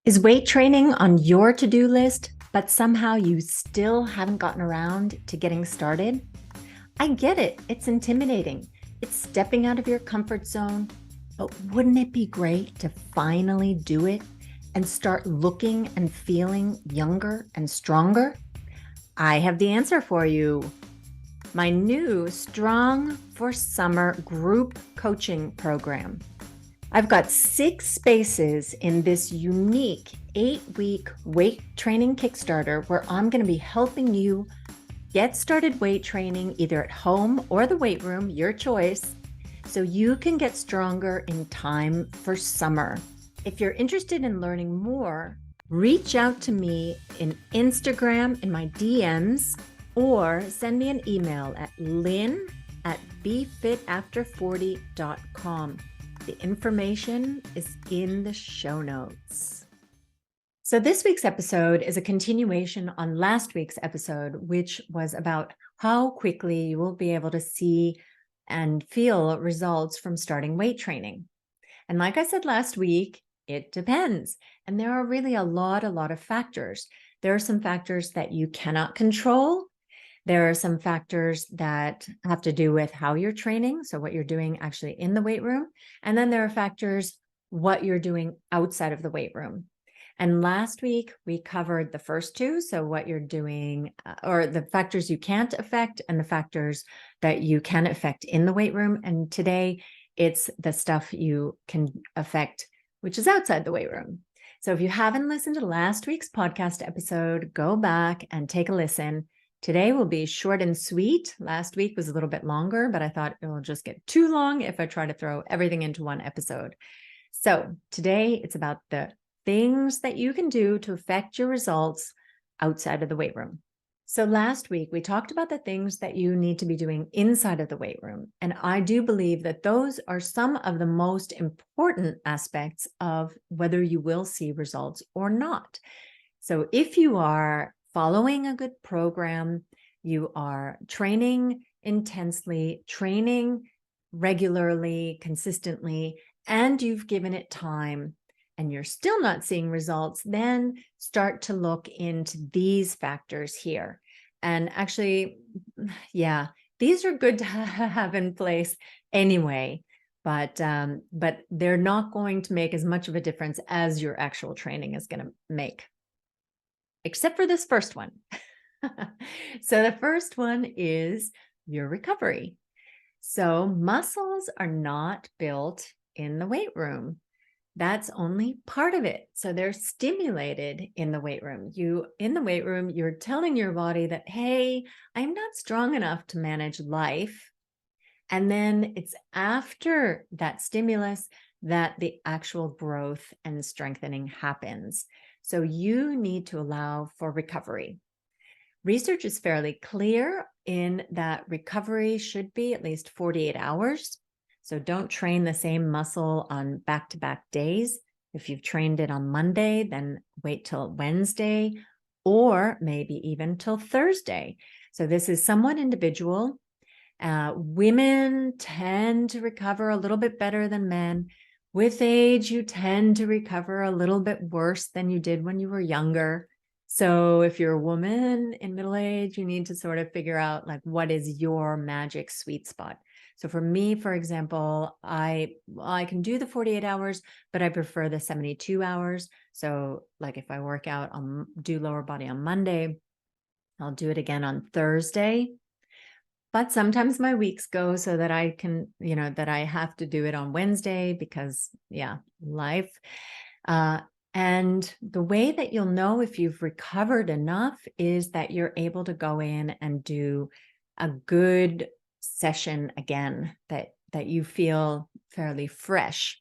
Is weight training on your to-do list, but somehow you still haven't gotten around to getting started? I get it. It's intimidating. It's stepping out of your comfort zone. But wouldn't it be great to finally do it and start looking and feeling younger and stronger? I have the answer for you. My new Strong for Summer group coaching program. I've got 6 spaces in this unique 8-week weight training Kickstarter where I'm going to be helping you get started weight training either at home or the weight room, your choice, so you can get stronger in time for summer. If you're interested in learning more, reach out to me in Instagram in my DMs or send me an email at lynn@befitafter40.com. The information is in the show notes. So this week's episode is a continuation on last week's episode, which was about how quickly you will be able to see and feel results from starting weight training. And like I said last week, it depends. And there are really a lot of factors. There are some factors that you cannot control. There are some factors that have to do with how you're training, so what you're doing actually in the weight room. And then there are factors, what you're doing outside of the weight room. And last week, we covered the first two, so what you're doing, or the factors you can't affect and the factors that you can affect in the weight room. And today, it's the stuff you can affect, which is outside the weight room. So if you haven't listened to last week's podcast episode, go back and take a listen. Today will be short and sweet. Last week was a little bit longer, but I thought it will just get too long if I try to throw everything into one episode. So today it's about the things that you can do to affect your results outside of the weight room. So last week we talked about the things that you need to be doing inside of the weight room. And I do believe that those are some of the most important aspects of whether you will see results or not. So if you are following a good program, you are training intensely, training regularly, consistently, and you've given it time and you're still not seeing results, then start to look into these factors here. And actually, yeah, these are good to have in place anyway, but they're not going to make as much of a difference as your actual training is going to make. Except for this first one. So the first one is your recovery. So muscles are not built in the weight room. That's only part of it. So they're stimulated in the weight room. In the weight room, you're telling your body that, hey, I'm not strong enough to manage life. And then it's after that stimulus that the actual growth and strengthening happens. So you need to allow for recovery. Research is fairly clear in that recovery should be at least 48 hours. So don't train the same muscle on back-to-back days. If you've trained it on Monday, then wait till Wednesday or maybe even till Thursday. So this is somewhat individual. Women tend to recover a little bit better than men. With age, you tend to recover a little bit worse than you did when you were younger. So if you're a woman in middle age, you need to sort of figure out like what is your magic sweet spot. So for me, for example, I can do the 48 hours, but I prefer the 72 hours. So like if I work out, do lower body on Monday, I'll do it again on Thursday. But sometimes my weeks go so that I can, that I have to do it on Wednesday because, yeah, life. And the way that you'll know if you've recovered enough is that you're able to go in and do a good session again, that you feel fairly fresh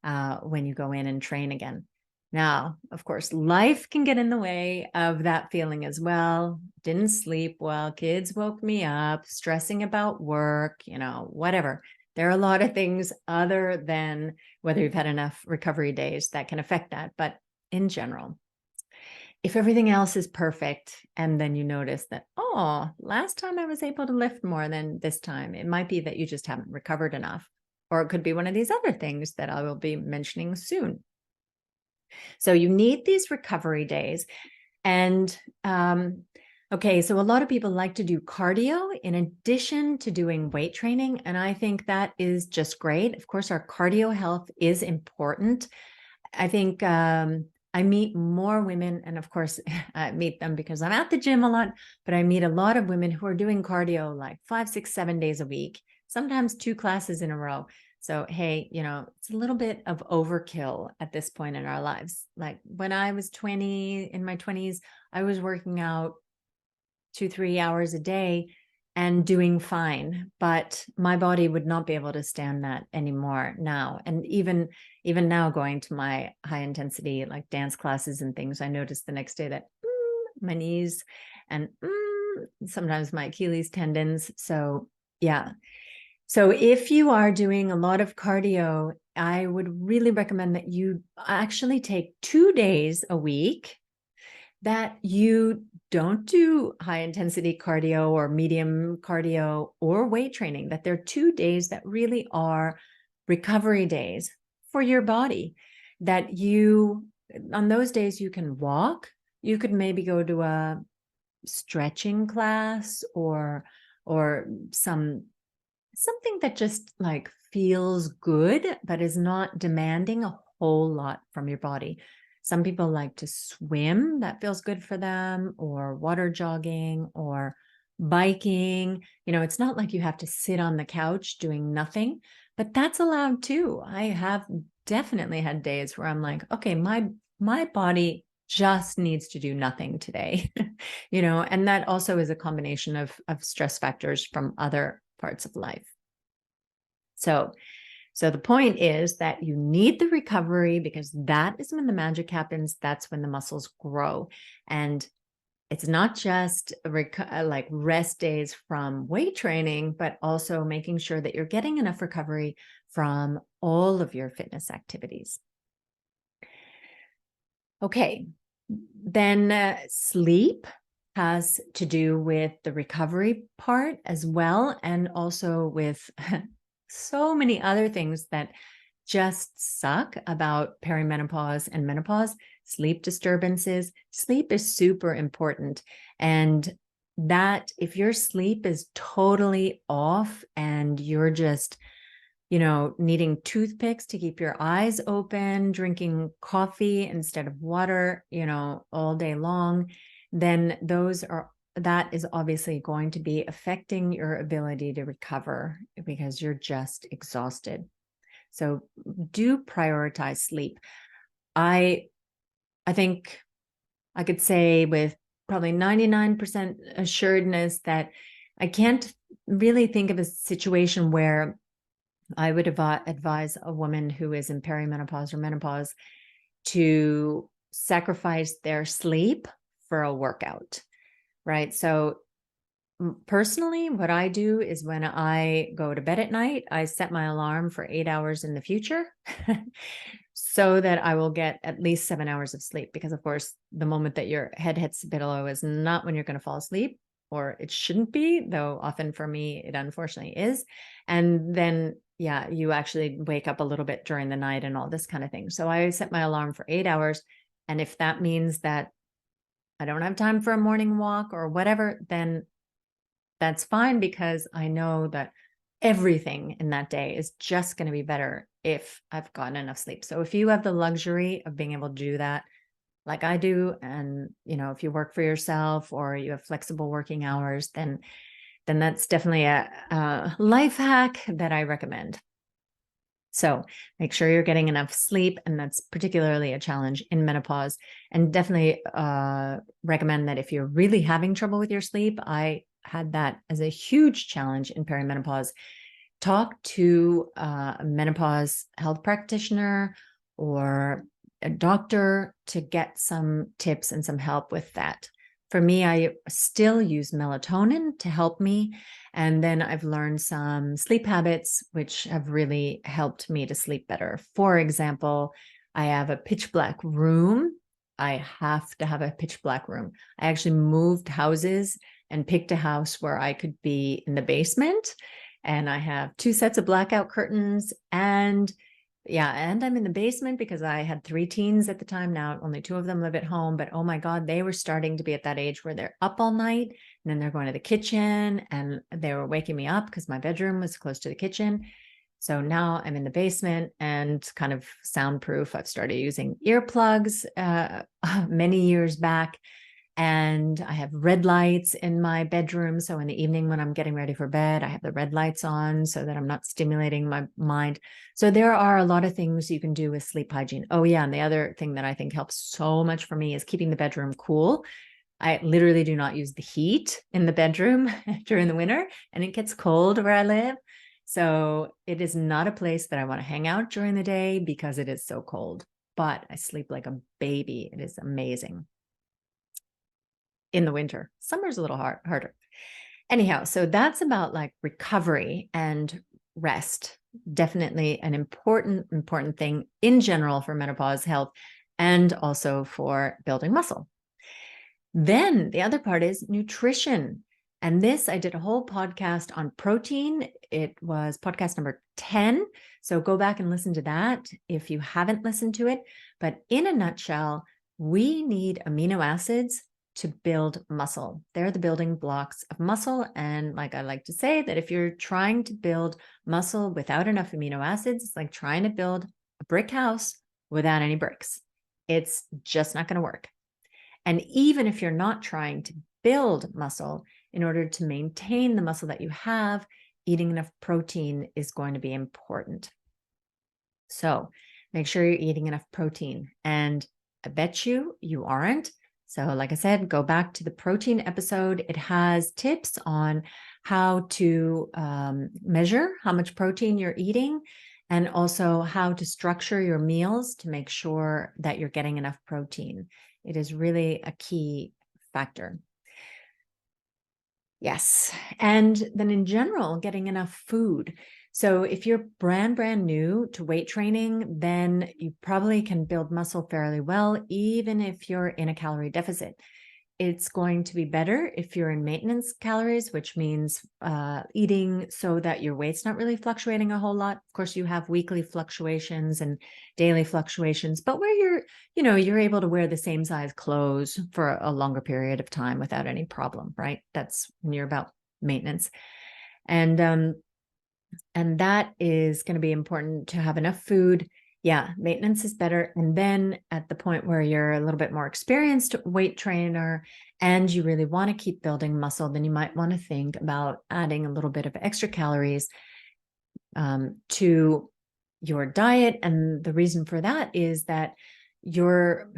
when you go in and train again. Now, of course, life can get in the way of that feeling as well. Didn't sleep well, kids woke me up, stressing about work, whatever. There are a lot of things other than whether you've had enough recovery days that can affect that. But in general, if everything else is perfect and then you notice that, oh, last time I was able to lift more than this time, it might be that you just haven't recovered enough. Or it could be one of these other things that I will be mentioning soon. So you need these recovery days. And okay, so a lot of people like to do cardio in addition to doing weight training. And I think that is just great. Of course, our cardio health is important. I think I meet more women, and of course, I meet them because I'm at the gym a lot, but I meet a lot of women who are doing cardio like 5, 6, 7 days a week, sometimes 2 classes in a row. So, hey, it's a little bit of overkill at this point in our lives. Like when I was in my 20s, I was working out 2, 3 hours a day and doing fine, but my body would not be able to stand that anymore now. And even now, going to my high intensity like dance classes and things, I noticed the next day that my knees and sometimes my Achilles tendons. So yeah. So if you are doing a lot of cardio, I would really recommend that you actually take 2 days a week that you don't do high intensity cardio or medium cardio or weight training, that there are 2 days that really are recovery days for your body, that on those days you can walk, you could maybe go to a stretching class or something that just like feels good, but is not demanding a whole lot from your body. Some people like to swim, that feels good for them, or water jogging or biking. It's not like you have to sit on the couch doing nothing, but that's allowed too. I have definitely had days where I'm like, okay, my body just needs to do nothing today. And that also is a combination of stress factors from other parts of life. So the point is that you need the recovery because that is when the magic happens. That's when the muscles grow. And it's not just like rest days from weight training, but also making sure that you're getting enough recovery from all of your fitness activities. Okay, then sleep has to do with the recovery part as well, and also with so many other things that just suck about perimenopause and menopause. Sleep disturbances. Sleep is super important. And that if your sleep is totally off and you're just, needing toothpicks to keep your eyes open, drinking coffee instead of water, all day long, then that is obviously going to be affecting your ability to recover because you're just exhausted. So do prioritize sleep. I think I could say with probably 99% assuredness that I can't really think of a situation where I would advise a woman who is in perimenopause or menopause to sacrifice their sleep for a workout, right? So personally, what I do is when I go to bed at night, I set my alarm for 8 hours in the future so that I will get at least 7 hours of sleep. Because of course, the moment that your head hits the pillow is not when you're going to fall asleep, or it shouldn't be, though often for me, it unfortunately is. And then, yeah, you actually wake up a little bit during the night and all this kind of thing. So I set my alarm for 8 hours. And if that means that I don't have time for a morning walk or whatever, then that's fine, because I know that everything in that day is just going to be better if I've gotten enough sleep. So if you have the luxury of being able to do that, like I do, and if you work for yourself or you have flexible working hours, then that's definitely a life hack that I recommend. So make sure you're getting enough sleep, and that's particularly a challenge in menopause. And definitely recommend that if you're really having trouble with your sleep, I had that as a huge challenge in perimenopause, talk to a menopause health practitioner or a doctor to get some tips and some help with that. For me, I still use melatonin to help me. And then I've learned some sleep habits, which have really helped me to sleep better. For example, I have a pitch black room. I have to have a pitch black room. I actually moved houses and picked a house where I could be in the basement. And I have 2 sets of blackout curtains, and Yeah, and I'm in the basement because I had 3 teens at the time. Now only 2 of them live at home, but oh my God, they were starting to be at that age where they're up all night and then they're going to the kitchen and they were waking me up because my bedroom was close to the kitchen. So now I'm in the basement and kind of soundproof. I've started using earplugs many years back. And I have red lights in my bedroom. So in the evening when I'm getting ready for bed, I have the red lights on so that I'm not stimulating my mind. So there are a lot of things you can do with sleep hygiene. Oh, yeah. And the other thing that I think helps so much for me is keeping the bedroom cool. I literally do not use the heat in the bedroom during the winter, and it gets cold where I live. So it is not a place that I want to hang out during the day because it is so cold. But I sleep like a baby. It is amazing in the winter. Summer's a little harder. Anyhow, so that's about like recovery and rest. Definitely an important thing in general for menopause health and also for building muscle. Then the other part is nutrition. And this, I did a whole podcast on protein. It was podcast number 10. So go back and listen to that if you haven't listened to it. But in a nutshell, we need amino acids to build muscle. They're the building blocks of muscle. And like I like to say, that if you're trying to build muscle without enough amino acids, it's like trying to build a brick house without any bricks. It's just not going to work. And even if you're not trying to build muscle, in order to maintain the muscle that you have, eating enough protein is going to be important. So make sure you're eating enough protein. And I bet you aren't. So like I said, go back to the protein episode. It has tips on how to measure how much protein you're eating and also how to structure your meals to make sure that you're getting enough protein. It is really a key factor. Yes. And then in general, getting enough food. So if you're brand new to weight training, then you probably can build muscle fairly well, even if you're in a calorie deficit. It's going to be better if you're in maintenance calories, which means eating so that your weight's not really fluctuating a whole lot. Of course, you have weekly fluctuations and daily fluctuations, but where you're able to wear the same size clothes for a longer period of time without any problem, right? That's when you're about maintenance. And that is going to be important to have enough food. Yeah, maintenance is better. And then at the point where you're a little bit more experienced weight trainer and you really want to keep building muscle, then you might want to think about adding a little bit of extra calories to your diet. And the reason for that is that your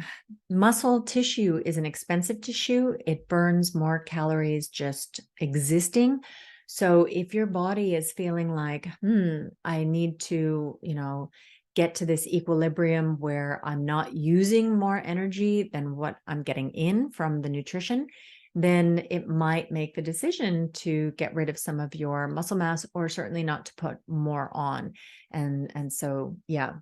muscle tissue is an expensive tissue. It burns more calories just existing. So if your body is feeling like, I need to, get to this equilibrium where I'm not using more energy than what I'm getting in from the nutrition, then it might make the decision to get rid of some of your muscle mass or certainly not to put more on. And so, yeah.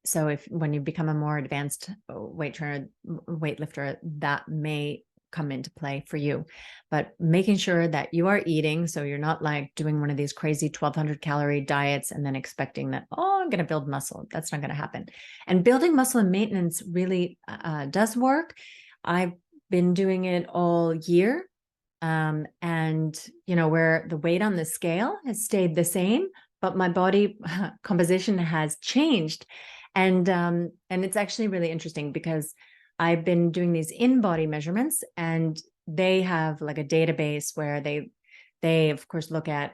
So if when you become a more advanced weight trainer, weightlifter, that may come into play for you. But making sure that you are eating, so you're not like doing one of these crazy 1,200 calorie diets and then expecting that, I'm going to build muscle. That's not going to happen. And building muscle and maintenance really does work. I've been doing it all year. And where the weight on the scale has stayed the same, but my body composition has changed. And it's actually really interesting because I've been doing these in-body measurements, and they have like a database where they of course look at,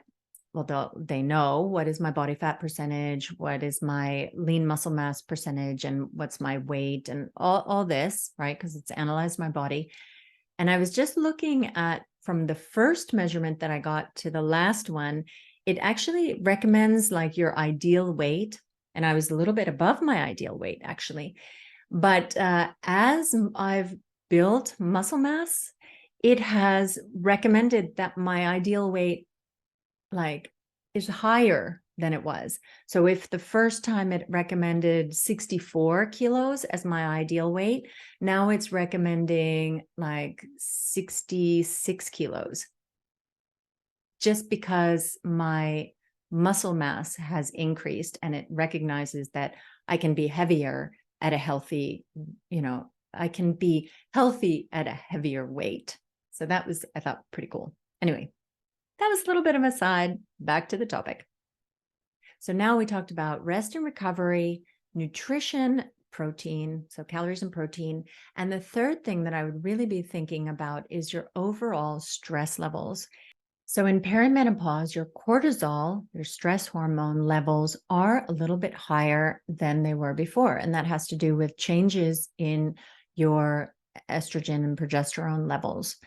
they know what is my body fat percentage, what is my lean muscle mass percentage, and what's my weight, and all this, right? Because it's analyzed my body. And I was just looking at from the first measurement that I got to the last one, it actually recommends like your ideal weight. And I was a little bit above my ideal weight, actually. But as I've built muscle mass, it has recommended that my ideal weight is higher than it was. So if the first time it recommended 64 kilos as my ideal weight, now it's recommending like 66 kilos. Just because my muscle mass has increased, and it recognizes that I can be heavier at a healthy, I can be healthy at a heavier weight. So that was, I thought, pretty cool. Anyway, that was a little bit of an aside. Back to the topic. So now we talked about rest and recovery, nutrition, protein, so calories and protein. And the third thing that I would really be thinking about is your overall stress levels. So in perimenopause, your cortisol, your stress hormone levels are a little bit higher than they were before. And that has to do with changes in your estrogen and progesterone levels,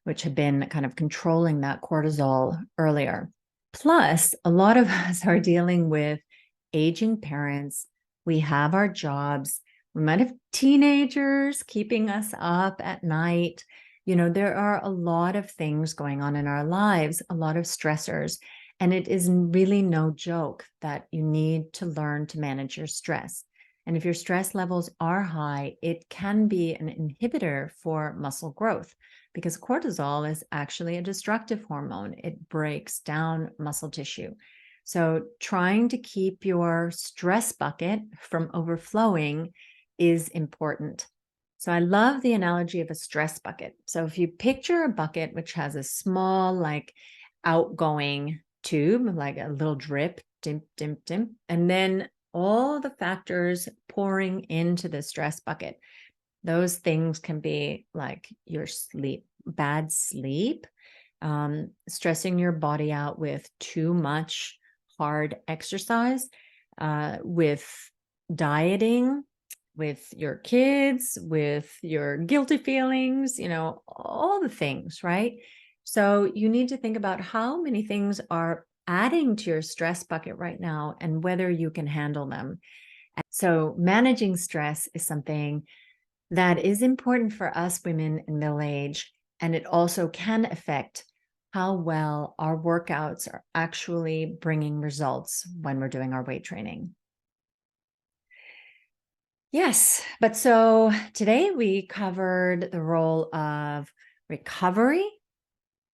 which have been kind of controlling that cortisol earlier. Plus, a lot of us are dealing with aging parents. We have our jobs. We might have teenagers keeping us up at night. There are a lot of things going on in our lives, a lot of stressors, and it is really no joke that you need to learn to manage your stress. And if your stress levels are high, it can be an inhibitor for muscle growth, because cortisol is actually a destructive hormone. It breaks down muscle tissue. So trying to keep your stress bucket from overflowing is important. So I love the analogy of a stress bucket. So if you picture a bucket which has a small, like, outgoing tube, like a little drip, dimp, dimp, dimp, and then all the factors pouring into the stress bucket. Those things can be like your sleep, bad sleep, stressing your body out with too much hard exercise, with dieting, with your kids, with your guilty feelings, all the things, right? So you need to think about how many things are adding to your stress bucket right now and whether you can handle them. So managing stress is something that is important for us women in middle age, and it also can affect how well our workouts are actually bringing results when we're doing our weight training. Yes, but so today we covered the role of recovery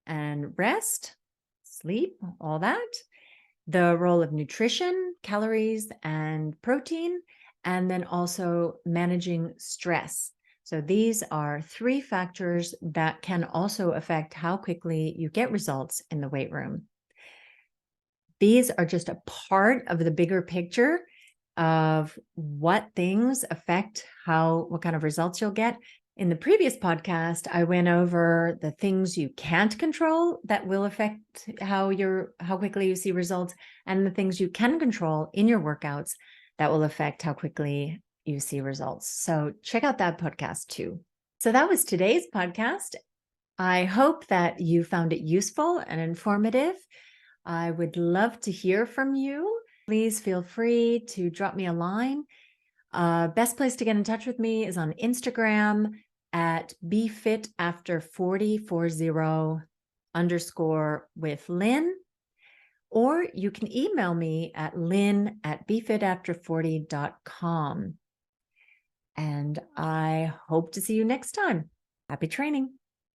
and rest, sleep, all that, the role of nutrition, calories and protein, and then also managing stress. So these are 3 factors that can also affect how quickly you get results in the weight room. These are just a part of the bigger picture of what things affect what kind of results you'll get. In the previous podcast, I went over the things you can't control that will affect how quickly you see results, and the things you can control in your workouts that will affect how quickly you see results. So check out that podcast too. So that was today's podcast. I hope that you found it useful and informative. I would love to hear from you. Please feel free to drop me a line. Best place to get in touch with me is on Instagram at befitafter40__ or you can email me at lynn@befitafter40.com. And I hope to see you next time. Happy training.